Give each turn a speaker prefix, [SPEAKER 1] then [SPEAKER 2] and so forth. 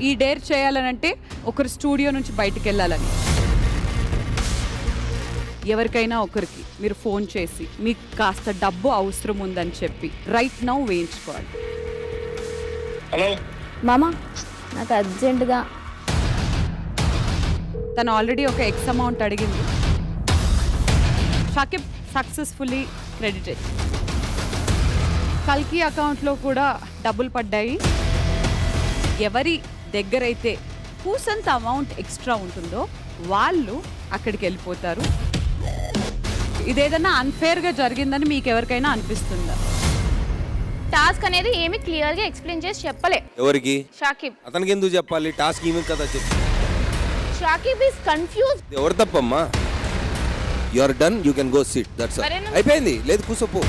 [SPEAKER 1] ఈ డేర్ చేయాలనంటే ఒకరు స్టూడియో నుంచి బయటికి వెళ్ళాలని. ఎవరికైనా ఒకరికి మీరు ఫోన్ చేసి మీకు కాస్త డబ్బు అవసరం ఉందని చెప్పి రైట్ నౌ వేయించుకోవాలి.
[SPEAKER 2] హలో
[SPEAKER 3] మామా, నాకు అర్జెంటుగా
[SPEAKER 1] తను ఆల్రెడీ ఒక ఎక్స్ అమౌంట్ అడిగింది. Shakib successfully credited. కల్కి అకౌంట్లో కూడా డబ్బులు పడ్డాయి. ఎవరి దగ్గరైతే కూసంత అమౌంట్ ఎక్స్ట్రా ఉంటుందో వాళ్ళు అక్కడికి వెళ్ళిపోతారు. ఇదేదన్నా అన్ఫేర్గా జరిగిందని మీకు ఎవరికైనా అనిపిస్తుందా?
[SPEAKER 3] టాస్క్ అనేది ఏమి క్లియర్ గా ఎక్స్ప్లెయిన్ చేసి చెప్పలే.
[SPEAKER 4] ఎవరికి?
[SPEAKER 3] షాకిబ్.
[SPEAKER 4] అతనికి ఎందుకు చెప్పాలి? టాస్క్ ఈమె కదా చెప్పి.
[SPEAKER 3] Shakib is confuse.
[SPEAKER 4] ఎవరు తప్పమ్మా? You are done, you can go sit. That's all. అయిపోయింది. లేదు కూసోపో.